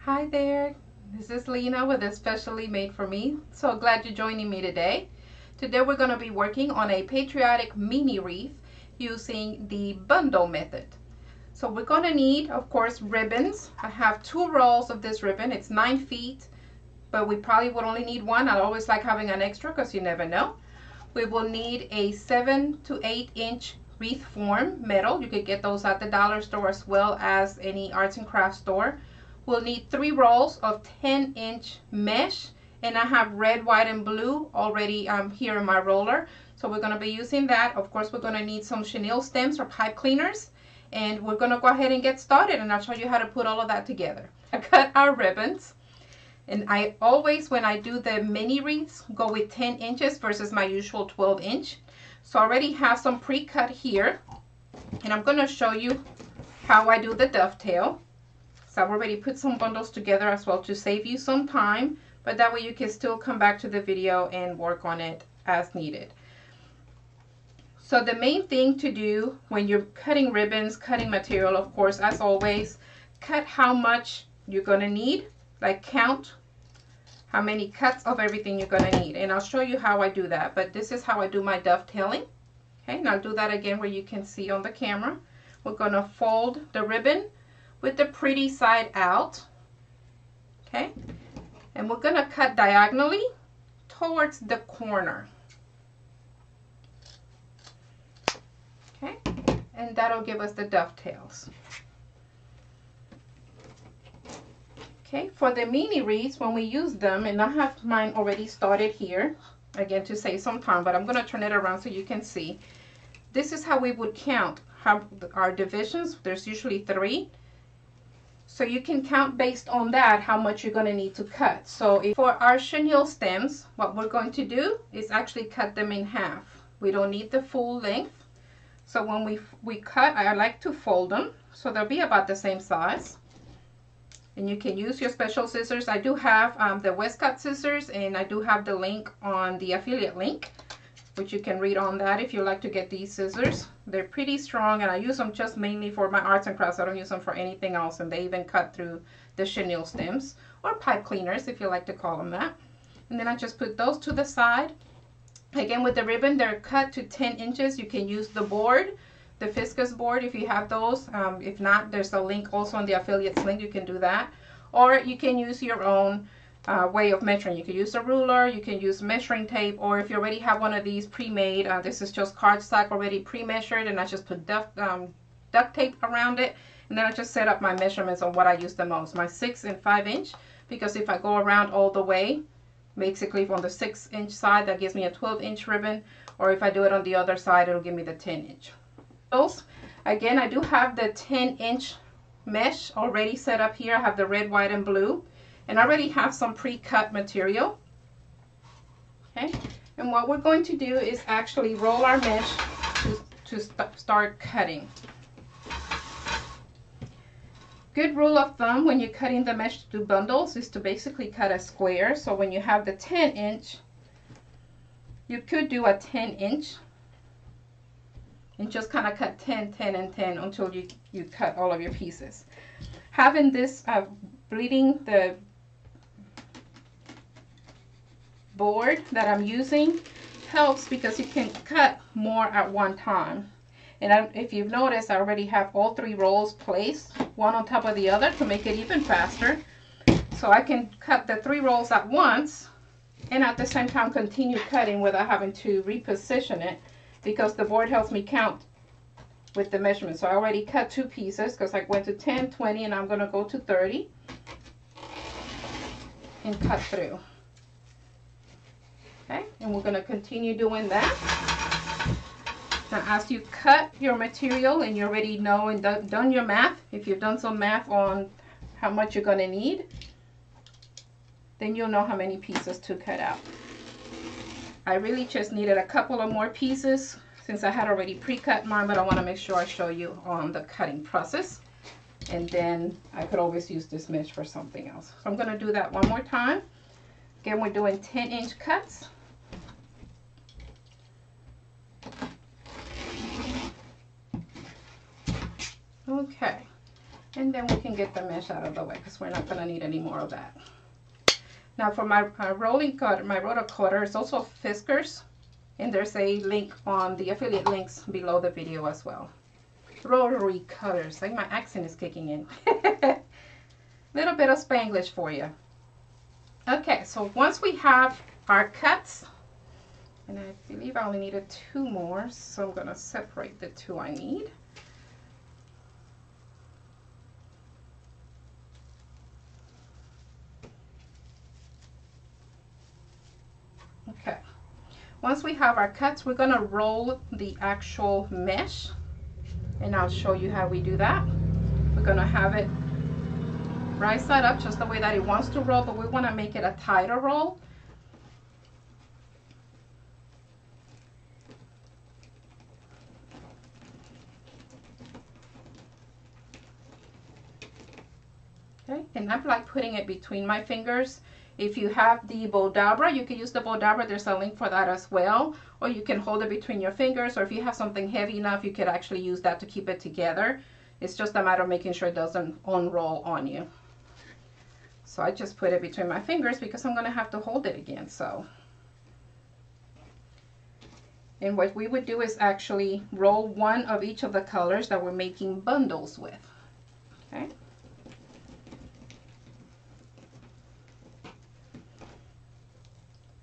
Hi there, this is Lena with Especially Made for Me. So glad you're joining me today. Today we're going to be working on a Patriotic mini wreath using the bundle method. So we're going to need, of course, ribbons. I have 2 rolls of this ribbon. It's 9 feet, but we probably would only need 1. I always like having an extra because you never know. We will need a 7 to 8 inch wreath form metal. You could get those at the dollar store as well as any arts and crafts store. We'll need 3 rolls of 10-inch mesh, and I have red, white, and blue already here in my roller. So we're going to be using that. Of course, we're going to need some chenille stems or pipe cleaners, and we're going to go ahead and get started, and I'll show you how to put all of that together. I cut our ribbons, and I always, when I do the mini wreaths, go with 10 inches versus my usual 12-inch. So I already have some pre-cut here, and I'm going to show you how I do the dovetail. I've already put some bundles together as well to save you some time, but that way you can still come back to the video and work on it as needed. So the main thing to do when you're cutting ribbons, cutting material, of course, as always, cut how much you're going to need, like count how many cuts of everything you're going to need. And I'll show you how I do that, but this is how I do my dovetailing. Okay, and I'll do that again where you can see on the camera. We're going to fold the ribbon with the pretty side out, okay, and we're going to cut diagonally towards the corner, okay, and that'll give us the dovetails. Okay, for the mini wreaths, when we use them, and I have mine already started here, again to save some time, but I'm going to turn it around so you can see. This is how we would count our divisions. There's usually 3. So you can count based on that how much you're going to need to cut. So for our chenille stems, what we're going to do is actually cut them in half. We don't need the full length. So when we cut, I like to fold them so they'll be about the same size. And you can use your special scissors. I do have the Westcott scissors, and I do have the link on the affiliate link, which you can read on that if you like to get these scissors. They're pretty strong, and I use them just mainly for my arts and crafts. I don't use them for anything else, and they even cut through the chenille stems, or pipe cleaners if you like to call them that. And then I just put those to the side. Again, with the ribbon, they're cut to 10 inches. You can use the board, the Fiscus board if you have those. If not, there's a link also on the affiliates link. You can do that. Or you can use your own way of measuring. You can use a ruler, you can use measuring tape, or if you already have one of these pre-made, this is just cardstock already pre-measured, and I just put duct tape around it, and then I just set up my measurements on what I use the most, my 6 and 5 inch, because if I go around all the way, basically on the 6 inch side, that gives me a 12 inch ribbon, or if I do it on the other side, it'll give me the 10 inch. Those, again, I do have the 10 inch mesh already set up here. I have the red, white, and blue. And I already have some pre-cut material. Okay, and what we're going to do is actually roll our mesh to start cutting. Good rule of thumb when you're cutting the mesh to do bundles is to basically cut a square. So when you have the 10 inch, you could do a 10 inch and just kind of cut 10, 10, and 10 until you cut all of your pieces. Having this bleeding the board that I'm using helps because you can cut more at one time. And if you've noticed, I already have all 3 rolls placed, one on top of the other, to make it even faster. So I can cut the 3 rolls at once and at the same time continue cutting without having to reposition it, because the board helps me count with the measurement. So I already cut 2 pieces because I went to 10, 20, and I'm going to go to 30 and cut through. Okay, and we're going to continue doing that. Now, as you cut your material and you already know and done your math, if you've done some math on how much you're going to need, then you'll know how many pieces to cut out. I really just needed a couple of more pieces since I had already pre-cut mine, but I want to make sure I show you on the cutting process. And then I could always use this mesh for something else. So I'm going to do that one more time. Again, we're doing 10 inch cuts. Okay, And then we can get the mesh out of the way because we're not going to need any more of that. Now for my rolling cutter, my Rotary Cutter, it's also Fiskars, and there's a link on the affiliate links below the video as well. Rotary Cutters, like my accent is kicking in. Little bit of Spanglish for you. Okay, so once we have our cuts, and I believe I only needed 2 more, so I'm going to separate the 2 I need. Okay, once we have our cuts, we're going to roll the actual mesh, and I'll show you how we do that. We're going to have it right side up just the way that it wants to roll, but we want to make it a tighter roll. Okay, and I'm like putting it between my fingers. If you have the Bowdabra, you can use the Bowdabra. There's a link for that as well. Or you can hold it between your fingers, or if you have something heavy enough, you could actually use that to keep it together. It's just a matter of making sure it doesn't unroll on you. So I just put it between my fingers because I'm going to have to hold it again. So, and what we would do is actually roll one of each of the colors that we're making bundles with. Okay.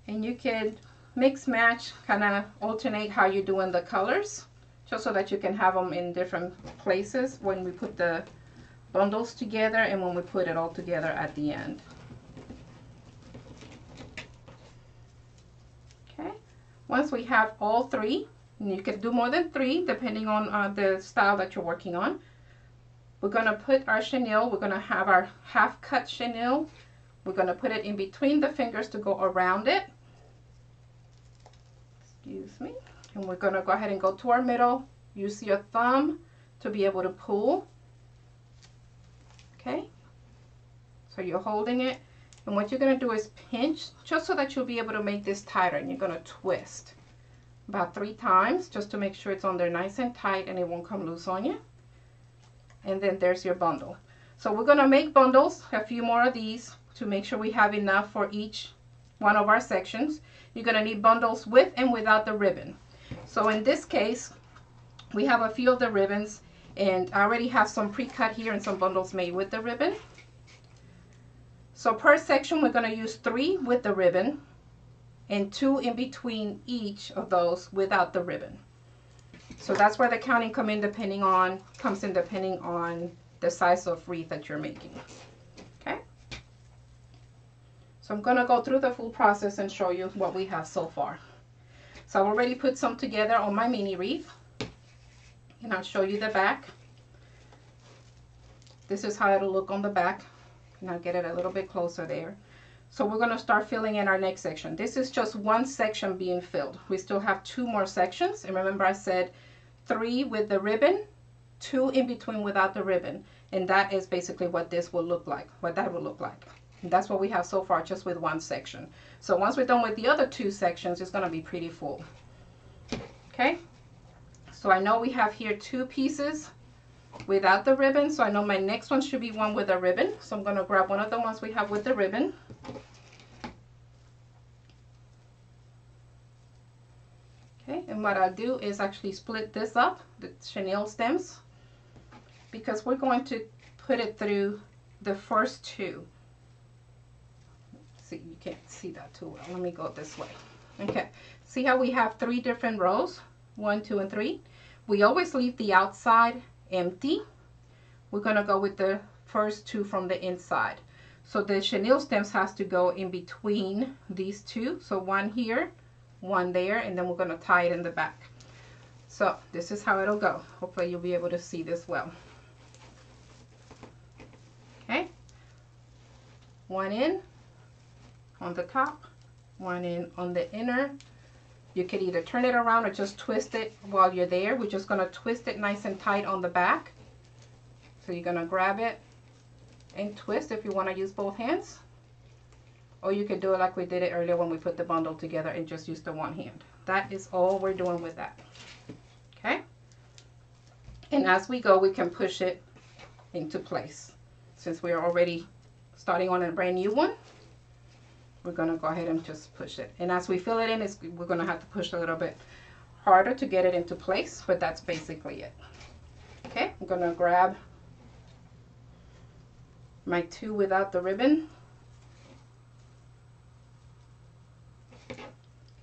And you could mix match, kind of alternate how you're doing the colors, just so that you can have them in different places when we put the bundles together and when we put it all together at the end. Okay, once we have all 3, and you can do more than 3 depending on the style that you're working on, we're going to put our chenille, we're going to have our half cut chenille, we're going to put it in between the fingers to go around it. Excuse me. And we're going to go ahead and go to our middle. Use your thumb to be able to pull. Okay. So you're holding it. And what you're going to do is pinch just so that you'll be able to make this tighter. And you're going to twist about 3 times just to make sure it's on there nice and tight and it won't come loose on you. And then there's your bundle. So we're going to make bundles, a few more of these, to make sure we have enough for each one of our sections. You're going to need bundles with and without the ribbon. So in this case, we have a few of the ribbons, and I already have some pre-cut here and some bundles made with the ribbon. So per section, we're going to use 3 with the ribbon and 2 in between each of those without the ribbon. So that's where the counting comes in depending on the size of wreath that you're making. Okay. So I'm going to go through the full process and show you what we have so far. So I've already put some together on my mini wreath, and I'll show you the back. This is how it'll look on the back, and I'll get it a little bit closer there. So we're going to start filling in our next section. This is just one section being filled. We still have 2 more sections, and remember I said 3 with the ribbon, 2 in between without the ribbon, and that is basically what this will look like, what that will look like. And that's what we have so far, just with one section. So once we're done with the other 2 sections, it's going to be pretty full. Okay, so I know we have here 2 pieces without the ribbon, so I know my next one should be one with a ribbon. So I'm going to grab one of the ones we have with the ribbon. Okay, and what I'll do is actually split this up, the chenille stems, because we're going to put it through the first 2. See, you can't see that too well. Let me go this way. Okay, see how we have 3 different rows, 1, 2, and 3. We always leave the outside empty. We're going to go with the first 2 from the inside. So the chenille stems has to go in between these 2. So 1 here, 1 there, and then we're going to tie it in the back. So this is how it'll go. Hopefully you'll be able to see this well. Okay, 1 in on the top, 1 in on the inner. You could either turn it around or just twist it while you're there. We're just going to twist it nice and tight on the back. So you're going to grab it and twist if you want to use both hands. Or you could do it like we did it earlier when we put the bundle together and just use the one hand. That is all we're doing with that. Okay? And as we go, we can push it into place. Since we're already starting on a brand new one, we're going to go ahead and just push it. And as we fill it in, we're going to have to push a little bit harder to get it into place, but that's basically it. Okay, I'm going to grab my 2 without the ribbon.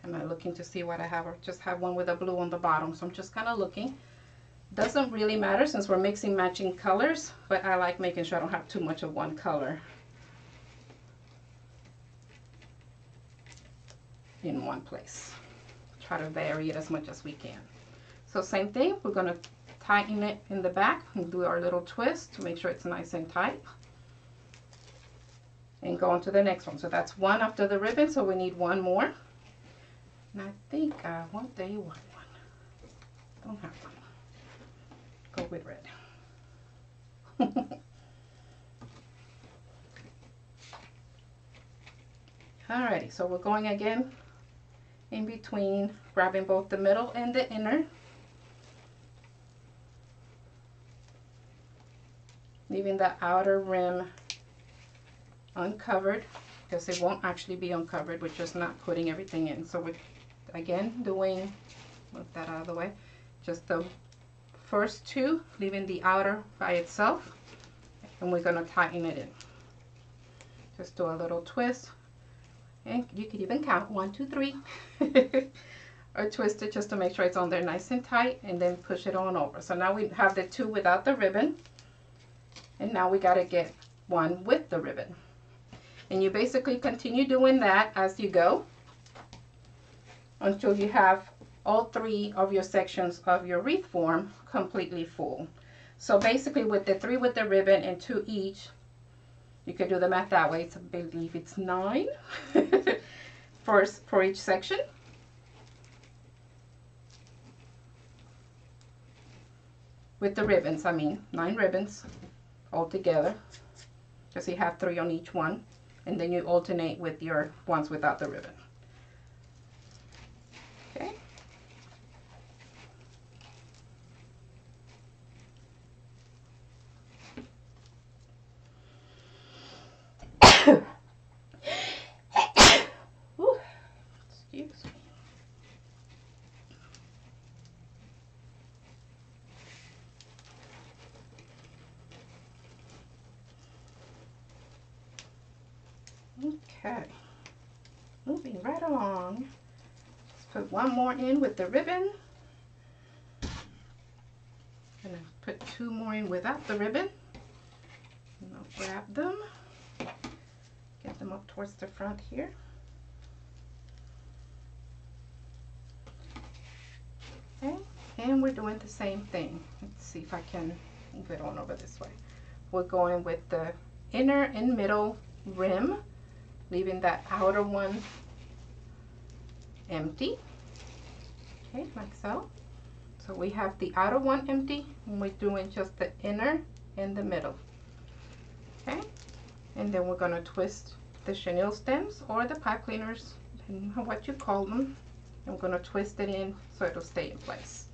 Am I looking to see what I have? I just have one with a blue on the bottom, so I'm just kind of looking. Doesn't really matter since we're mixing matching colors, but I like making sure I don't have too much of one color in one place. Try to vary it as much as we can. So same thing, we're going to tighten it in the back and do our little twist to make sure it's nice and tight. And go on to the next one. So that's one after the ribbon, so we need one more. And I think I want the white one. Don't have one. Go with red. Alrighty, so we're going again in between, grabbing both the middle and the inner. Leaving the outer rim uncovered, because it won't actually be uncovered. We're just not putting everything in. So we're again doing, move that out of the way, just the first 2, leaving the outer by itself, and we're going to tighten it in. Just do a little twist, and you could even count 1, 2, 3 or twist it just to make sure it's on there nice and tight, and then push it on over. So now we have the 2 without the ribbon, and now we got to get one with the ribbon. And you basically continue doing that as you go until you have all 3 of your sections of your wreath form completely full. So basically with the 3 with the ribbon and 2 each, you could do the math that way. I believe it's 9 for each section. With the ribbons, I mean 9 ribbons all together, because you have 3 on each one, and then you alternate with your ones without the ribbon. Okay. Ooh, excuse me. Okay, moving right along. Let's put one more in with the ribbon. And then put 2 more in without the ribbon. And I'll grab them, get them up towards the front here. Okay, and we're doing the same thing. Let's see if I can move it on over this way. We're going with the inner and middle rim, leaving that outer one empty. Okay, like so. So we have the outer one empty, and we're doing just the inner and the middle. Okay, and then we're going to twist the chenille stems or the pipe cleaners, depending on what you call them. And we're going to twist it in so it'll stay in place.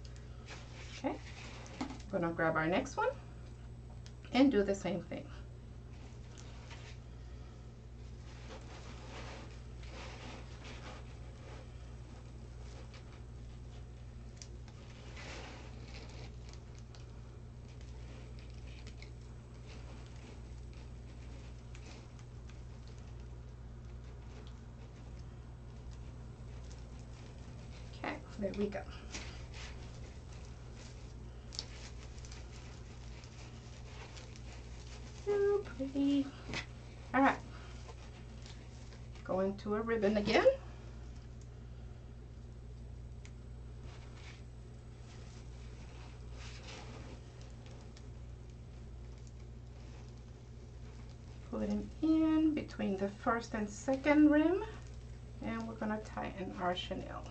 Okay, we're going to grab our next one and do the same thing. There we go. So pretty. All right. Go into a ribbon again. Put him in between the first and second rim, and we're going to tighten our chenille.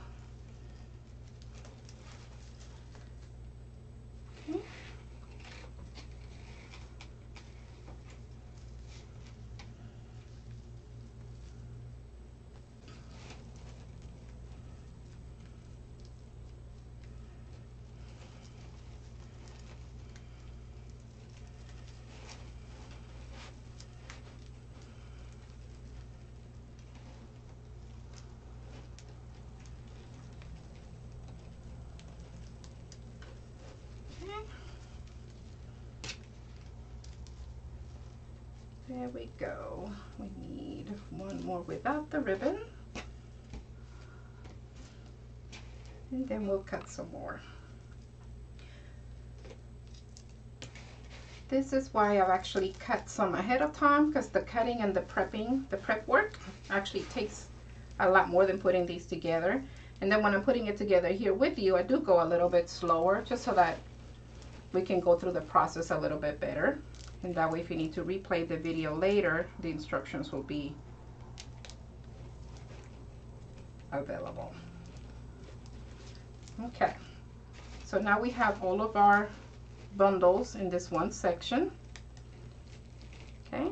There we go. We need one more without the ribbon. And then we'll cut some more. This is why I've actually cut some ahead of time, because the cutting and the prepping, the prep work actually takes a lot more than putting these together. And then when I'm putting it together here with you, I do go a little bit slower just so that we can go through the process a little bit better. And that way, if you need to replay the video later, the instructions will be available. Okay, so now we have all of our bundles in this one section. Okay,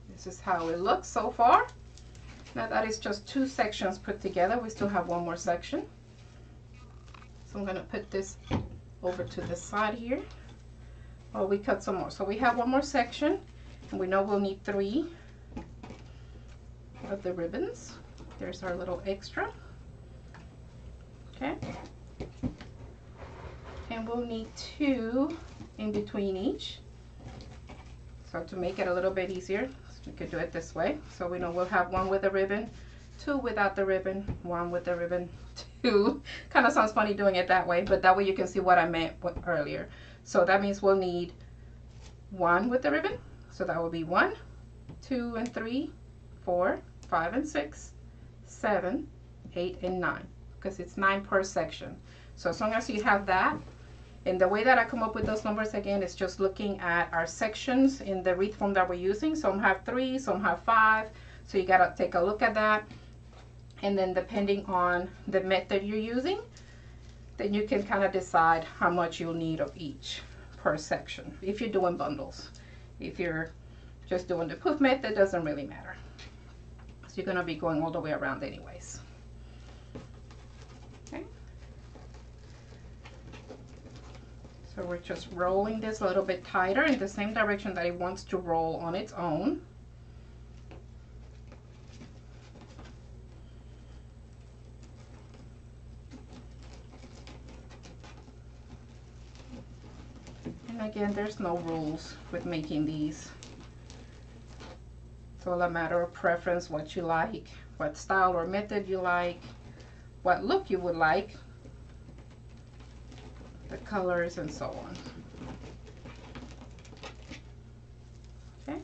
this is how it looks so far. Now that is just two sections put together. We still have one more section. So I'm going to put this over to the side here. Oh, we cut some more. So we have one more section, and we know we'll need 3 of the ribbons. There's our little extra. Okay. And we'll need 2 in between each. So to make it a little bit easier, we could do it this way. So we know we'll have 1 with a ribbon, 2 without the ribbon, 1 with the ribbon, 2. Kind of sounds funny doing it that way, but that way you can see what I meant earlier. So that means we'll need 1 with the ribbon. So that will be 1, 2, and 3, 4, 5, and 6, 7, 8, and 9, because it's 9 per section. So as long as you have that, and the way that I come up with those numbers again is just looking at our sections in the wreath form that we're using. Some have 3, some have 5, so you gotta take a look at that. And then depending on the method you're using, then you can kind of decide how much you'll need of each per section if you're doing bundles. If you're just doing the poof method, it doesn't really matter. So you're gonna be going all the way around anyways. Okay. So we're just rolling this a little bit tighter in the same direction that it wants to roll on its own. And again, there's no rules with making these. It's all a matter of preference, what you like, what style or method you like, what look you would like, the colors, and so on. Okay.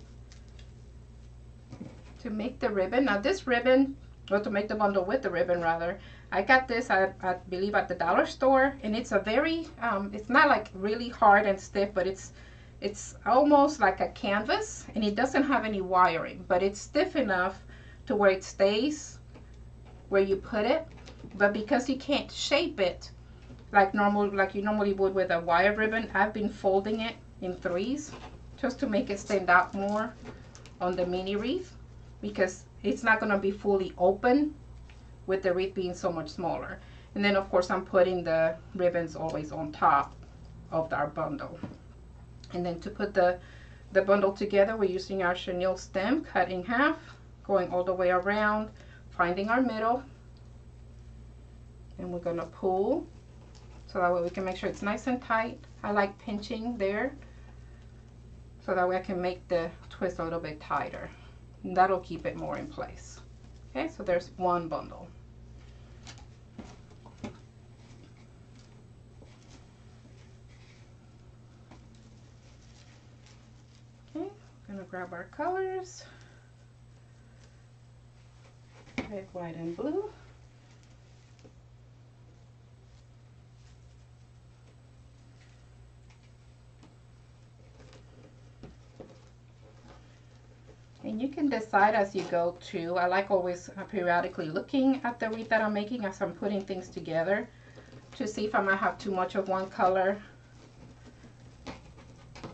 To make the ribbon, now this ribbon, or to make the bundle with the ribbon rather, I got this I believe at the dollar store, and it's a very it's not like really hard and stiff, but it's almost like a canvas, and it doesn't have any wiring, but it's stiff enough to where it stays where you put it. But because you can't shape it like you normally would with a wire ribbon, I've been folding it in 3s just to make it stand out more on the mini wreath, because it's not going to be fully open with the wreath being so much smaller. And then of course I'm putting the ribbons always on top of our bundle. And then to put the bundle together, we're using our chenille stem cut in half, going all the way around, finding our middle, and we're going to pull so that way we can make sure it's nice and tight. I like pinching there so that way I can make the twist a little bit tighter, and that'll keep it more in place. Okay, so there's one bundle. Okay, I'm gonna grab our colors, red, white, and blue. And you can decide as you go too. I like always periodically looking at the wreath that I'm making as I'm putting things together to see if I might have too much of one color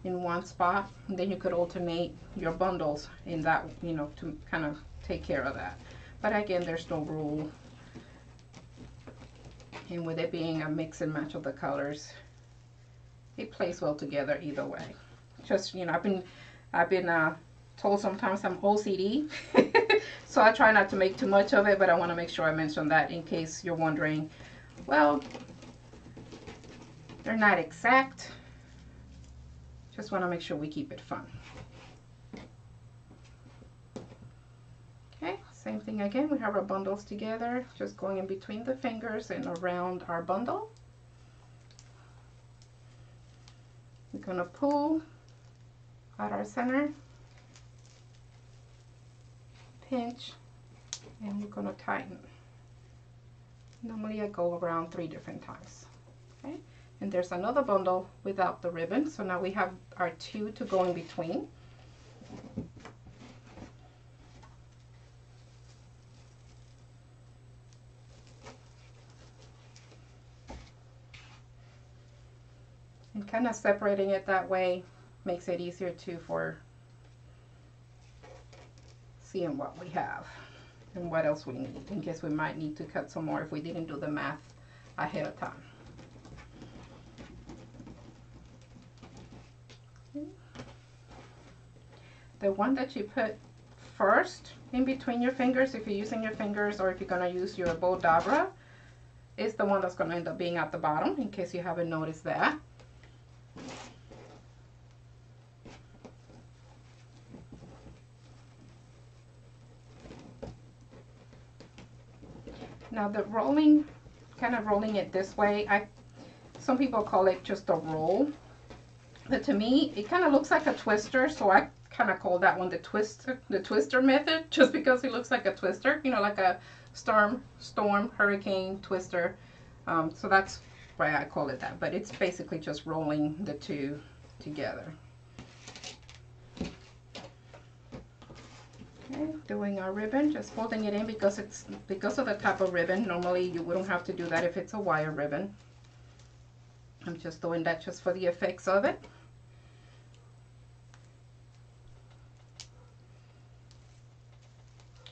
in one spot. And then you could alternate your bundles in that, you know, to kind of take care of that. But again, there's no rule. And with it being a mix and match of the colors, it plays well together either way. Just, you know, I've been told sometimes I'm OCD, so I try not to make too much of it, but I want to make sure I mention that in case you're wondering, well, they're not exact, Just want to make sure we keep it fun. Okay, same thing again. We have our bundles together, just going in between the fingers and around our bundle. We're going to pull at our center, pinch, and we're going to tighten. Normally I go around 3 different times. Okay, and there's another bundle without the ribbon, so now we have our 2 to go in between. And kind of separating it that way makes it easier too for seeing what we have and what else we need, in case we might need to cut some more if we didn't do the math ahead of time. The one that you put first in between your fingers, if you're using your fingers or if you're going to use your Bowdabra, is the one that's going to end up being at the bottom, in case you haven't noticed that. Now the rolling, kind of rolling it this way, some people call it just a roll, but to me it kind of looks like a twister, so I kind of call that one the twister method, just because it looks like a twister, you know, like a storm, hurricane twister. So that's why I call it that, but it's basically just rolling the 2 together. Okay, doing our ribbon, just folding it in because of the type of ribbon. Normally you wouldn't have to do that if it's a wire ribbon. I'm just doing that just for the effects of it.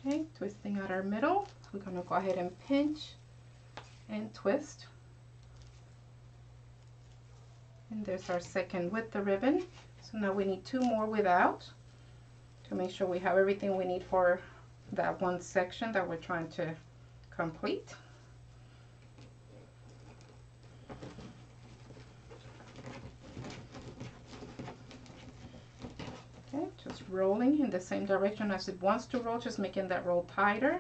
Okay, twisting out our middle. We're going to go ahead and pinch and twist. And there's our second with the ribbon. So now we need 2 more without, to make sure we have everything we need for that one section that we're trying to complete. Okay, just rolling in the same direction as it wants to roll, just making that roll tighter.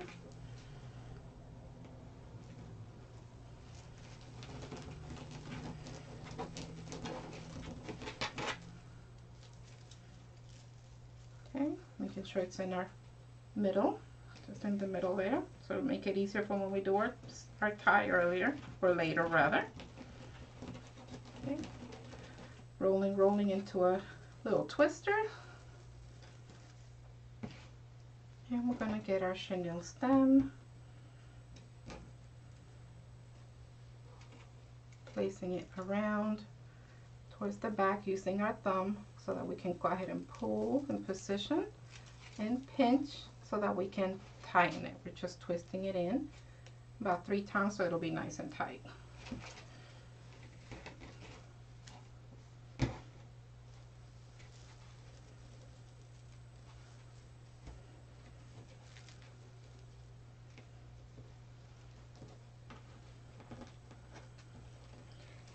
Okay, making sure it's in our middle, just in the middle there, so it'll make it easier for when we do our tie earlier, or later rather. Okay, rolling into a little twister. And we're going to get our chenille stem, placing it around towards the back using our thumb, so that we can go ahead and pull in position and pinch so that we can tighten it. We're just twisting it in about 3 times so it'll be nice and tight.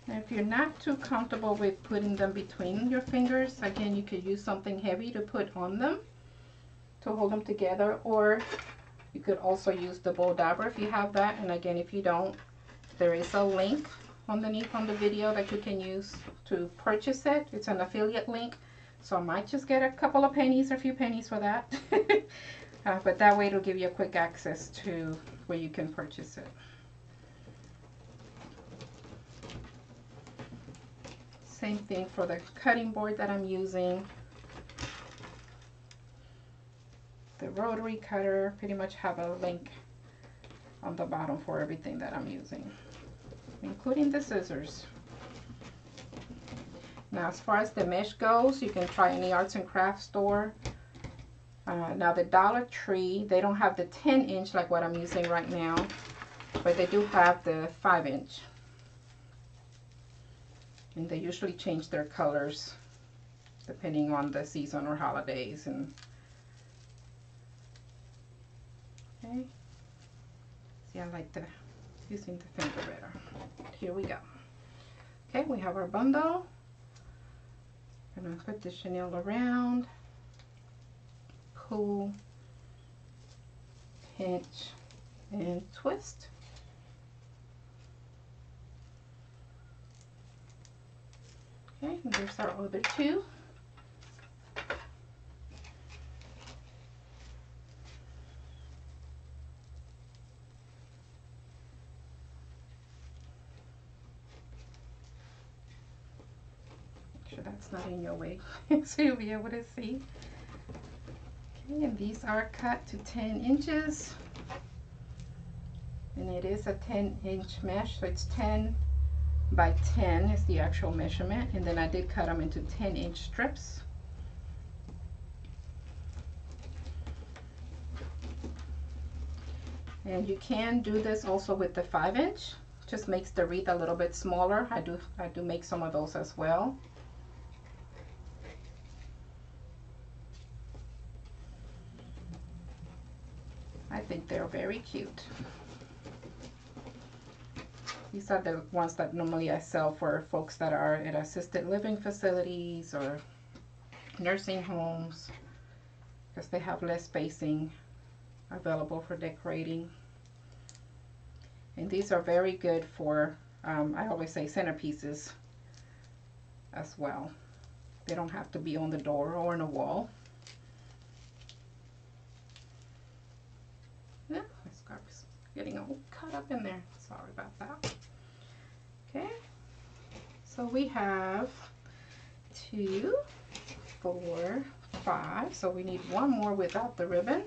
Now, if you're not too comfortable with putting them between your fingers, again, you could use something heavy to put on them to hold them together, or you could also use the Bowdabra if you have that. And again, if you don't, there is a link underneath on the video that you can use to purchase it. It's an affiliate link, so I might just get a couple of pennies or a few pennies for that. But that way it'll give you a quick access to where you can purchase it. Same thing for the cutting board that I'm using. The Rotary Cutter, pretty much have a link on the bottom for everything that I'm using, including the scissors. Now, as far as the mesh goes, you can try any arts and crafts store. Now, the Dollar Tree, they don't have the 10-inch like what I'm using right now, but they do have the 5-inch. And they usually change their colors depending on the season or holidays. And okay, see, I like using the finger better. Here we go. Okay, we have our bundle. gonna put the chenille around, pull, pinch, and twist. Okay, and there's our other two. Make sure that's not in your way so you'll be able to see. Okay, and these are cut to 10 inches. And it is a 10-inch mesh, so it's 10 by 10 is the actual measurement, and then I did cut them into 10-inch strips. And you can do this also with the 5-inch, just makes the wreath a little bit smaller. I do make some of those as well. I think they're very cute. These are the ones that normally I sell for folks that are at assisted living facilities or nursing homes, because they have less spacing available for decorating. And these are very good for, I always say, centerpieces as well. They don't have to be on the door or on a wall. Yeah, my scarf is getting all cut up in there. Sorry about that. Okay, so we have 2, 4, 5. So we need one more without the ribbon.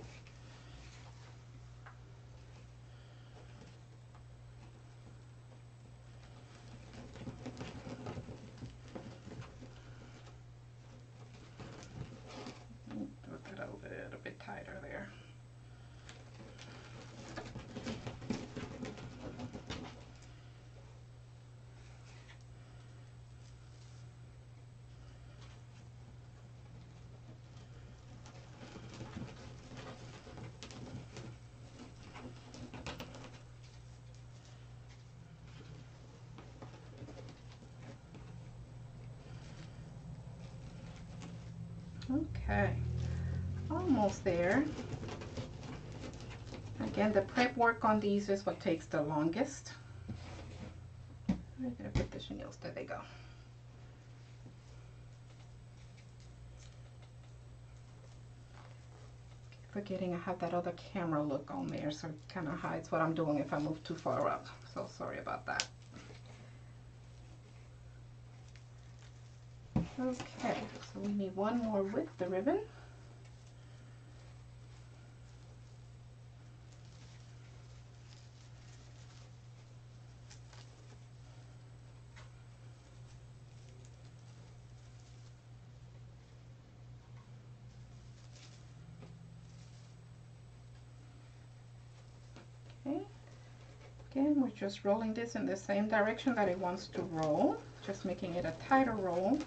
Put that a little bit tighter there. Okay, almost there. Again, the prep work on these is what takes the longest. I'm gonna put the chenilles, there they go. Forgetting I have that other camera look on there, so it kind of hides what I'm doing if I move too far up. So sorry about that. Okay, so we need one more with the ribbon. Okay, again, we're just rolling this in the same direction that it wants to roll, just making it a tighter roll.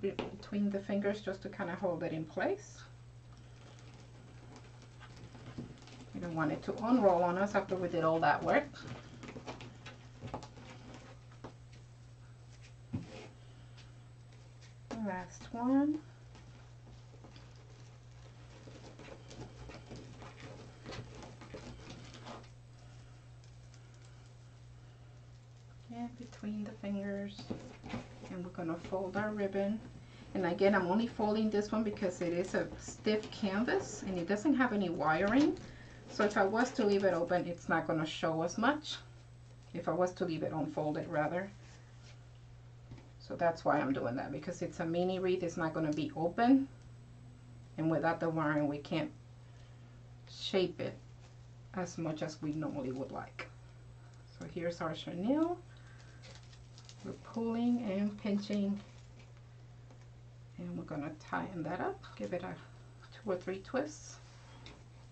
Between the fingers just to kind of hold it in place. You don't want it to unroll on us after we did all that work. Last one. And between the fingers. And we're gonna fold our ribbon. And again, I'm only folding this one because it is a stiff canvas and it doesn't have any wiring. So if I was to leave it open, it's not gonna show as much. If I was to leave it unfolded rather. So that's why I'm doing that, because it's a mini wreath, it's not gonna be open. And without the wiring, we can't shape it as much as we normally would like. So here's our chenille. We're pulling and pinching, and we're going to tighten that up, give it a 2 or 3 twists,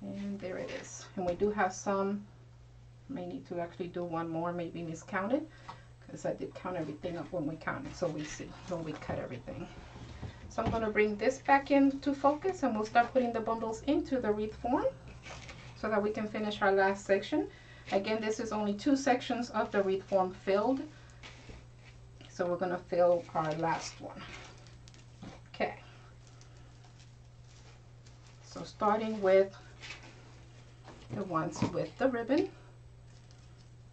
and there it is. And we do have some, may need to actually do one more, maybe miscounted, because I did count everything up when we counted, so we see when we cut everything. So I'm going to bring this back into focus, and we'll start putting the bundles into the wreath form so that we can finish our last section. Again, this is only 2 sections of the wreath form filled. So we're going to fill our last one. Okay. So starting with the ones with the ribbon,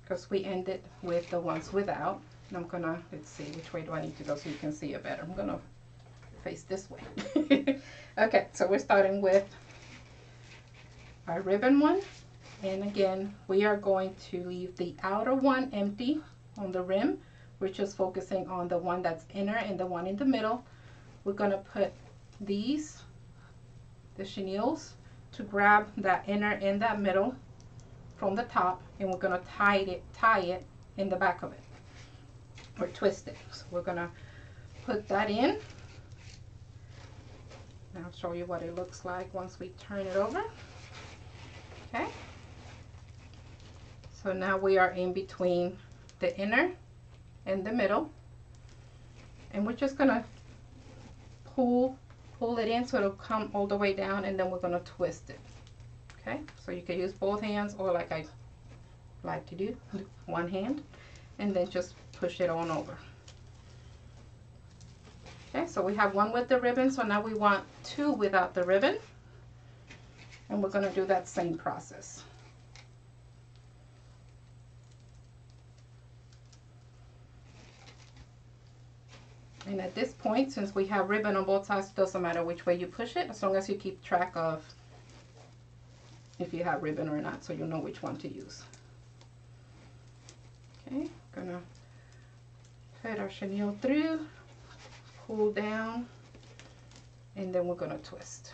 because we ended with the ones without. And I'm gonna, let's see, which way do I need to go so you can see it better? I'm gonna face this way. Okay, so we're starting with our ribbon one. And again, we are going to leave the outer one empty on the rim. We're just focusing on the one that's inner and the one in the middle. We're gonna put these, the chenilles, to grab that inner and that middle from the top, and we're gonna tie it in the back of it, or twist it. So we're gonna put that in. And I'll show you what it looks like once we turn it over. Okay. So now we are in between the inner and the middle, and we're just gonna pull it in so it'll come all the way down, and then we're gonna twist it. Okay, so you can use both hands, or like I like to do, one hand, and then just push it on over. Okay, so we have one with the ribbon, so now we want two without the ribbon, and we're going to do that same process. And at this point, since we have ribbon on both sides, it doesn't matter which way you push it, as long as you keep track of if you have ribbon or not, so you'll know which one to use. Okay, gonna put our chenille through, pull down, and then we're gonna twist.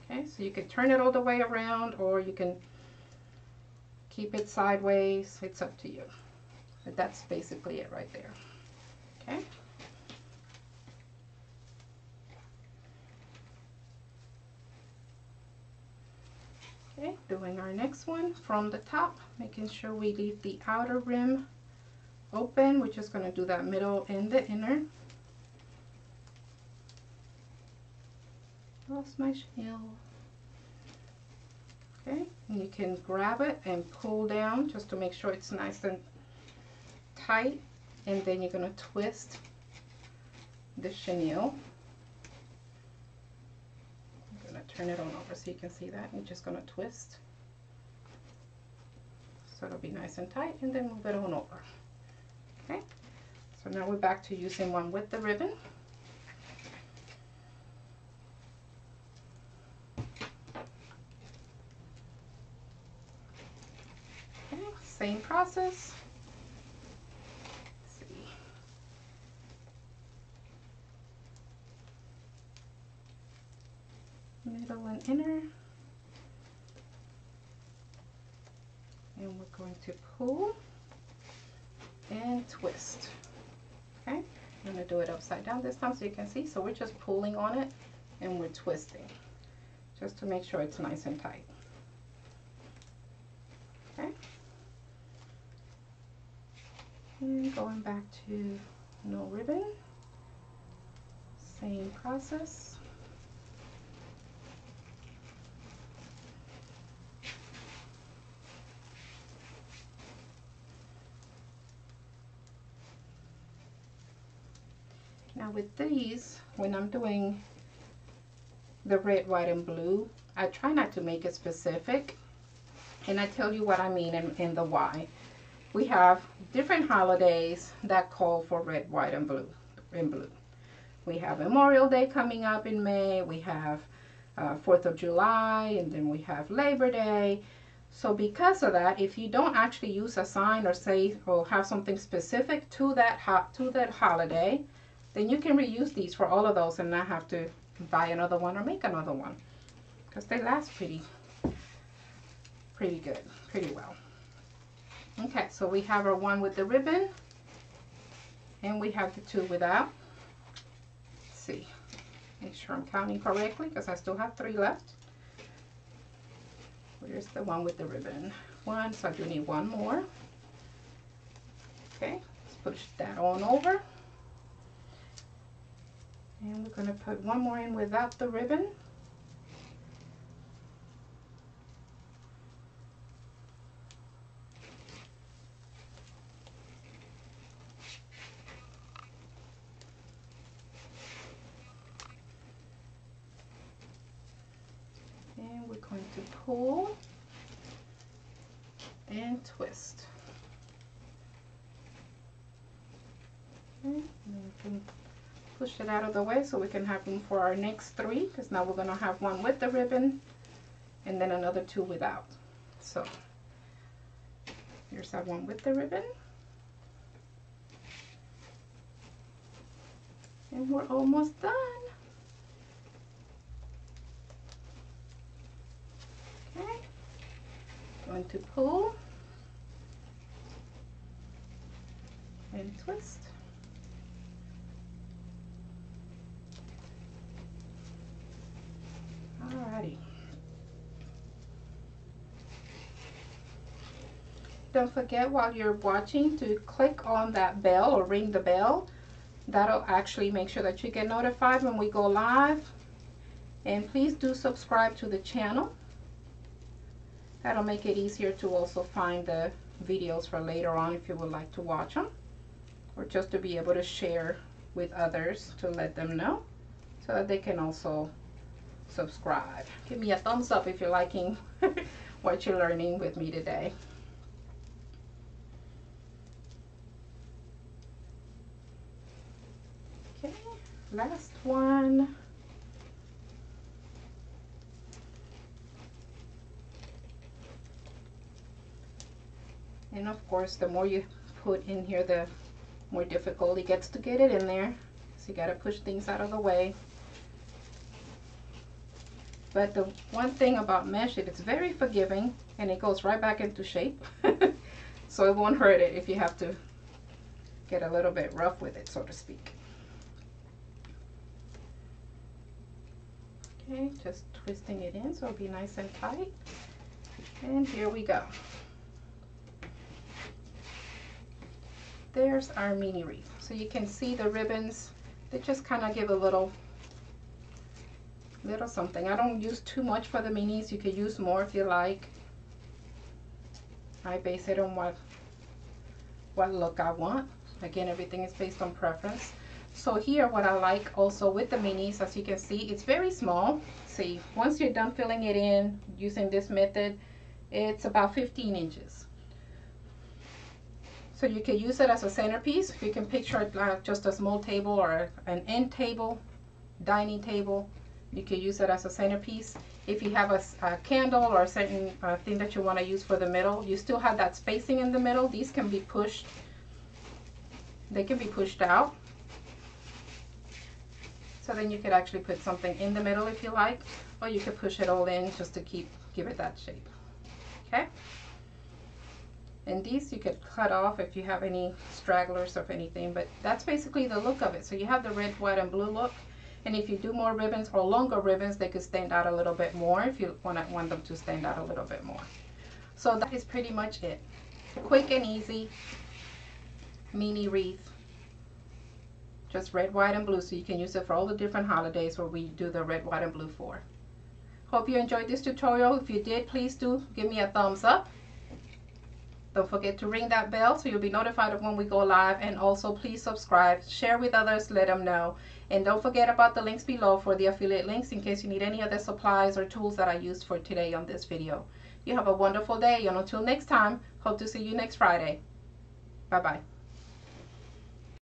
Okay, so you can turn it all the way around, or you can keep it sideways. It's up to you. But that's basically it right there. Okay. Okay, doing our next one from the top, making sure we leave the outer rim open. We're just going to do that middle and the inner. Lost my chenille. Okay, and you can grab it and pull down just to make sure it's nice and tight, and then you're going to twist the chenille. Turn it on over so you can see that. You're just going to twist so it'll be nice and tight, and then move it on over. Okay, so now we're back to using one with the ribbon. Okay, same process. Middle and inner, and we're going to pull and twist. Okay, I'm going to do it upside down this time so you can see. So we're just pulling on it and we're twisting just to make sure it's nice and tight. Okay, and going back to no ribbon, same process. Now with these, when I'm doing the red, white, and blue, I try not to make it specific, and I tell you what I mean in the why. We have different holidays that call for red, white, and blue. We have Memorial Day coming up in May, we have 4th of July, and then we have Labor Day. So because of that, if you don't actually use a sign or say or have something specific to that holiday, then you can reuse these for all of those and not have to buy another one or make another one, because they last pretty good, pretty well. Okay, so we have our one with the ribbon, and we have the two without. Let's see, make sure I'm counting correctly, because I still have 3 left. Where's the one with the ribbon? 1, so I do need 1 more. Okay, let's push that on over. And we're going to put 1 more in without the ribbon. to pull and twist. Okay, and then we can push it out of the way so we can have room for our next 3, because now we're going to have one with the ribbon and then another 2 without. So here's our one with the ribbon. And we're almost done. Okay, going to pull and twist. Alrighty. Don't forget while you're watching to click on that bell or ring the bell. That'll actually make sure that you get notified when we go live. And please do subscribe to the channel. That'll make it easier to also find the videos for later on if you would like to watch them, or just to be able to share with others to let them know so that they can also subscribe. Give me a thumbs up if you're liking what you're learning with me today. Okay, last one. And of course, the more you put in here, the more difficult it gets to get it in there. So you got to push things out of the way. But the one thing about mesh, it's very forgiving and it goes right back into shape. So it won't hurt it if you have to get a little bit rough with it, so to speak. Okay, just twisting it in so it'll be nice and tight. And here we go. There's our mini wreath. So you can see the ribbons, they just kind of give a little something. I don't use too much for the minis. You could use more if you like. I base it on what look I want. Again, everything is based on preference. So here, what I like also with the minis, as you can see, it's very small. See, once you're done filling it in using this method, it's about 15 inches. So you can use it as a centerpiece. You can picture it like just a small table or an end table, dining table. You can use it as a centerpiece. If you have a candle or a certain thing that you want to use for the middle, you still have that spacing in the middle. These can be pushed. They can be pushed out. So then you could actually put something in the middle if you like, or you could push it all in just to give it that shape. Okay? And these you could cut off if you have any stragglers or anything, but that's basically the look of it. So you have the red, white, and blue look. And if you do more ribbons or longer ribbons, they could stand out a little bit more if you want them to stand out a little bit more. So that is pretty much it. Quick and easy mini wreath. Just red, white, and blue, so you can use it for all the different holidays where we do the red, white, and blue for. Hope you enjoyed this tutorial. If you did, please do give me a thumbs up. Don't forget to ring that bell so you'll be notified of when we go live, and also please subscribe, share with others, let them know. And don't forget about the links below for the affiliate links in case you need any other supplies or tools that I used for today on this video. You have a wonderful day, and until next time, hope to see you next Friday. Bye-bye.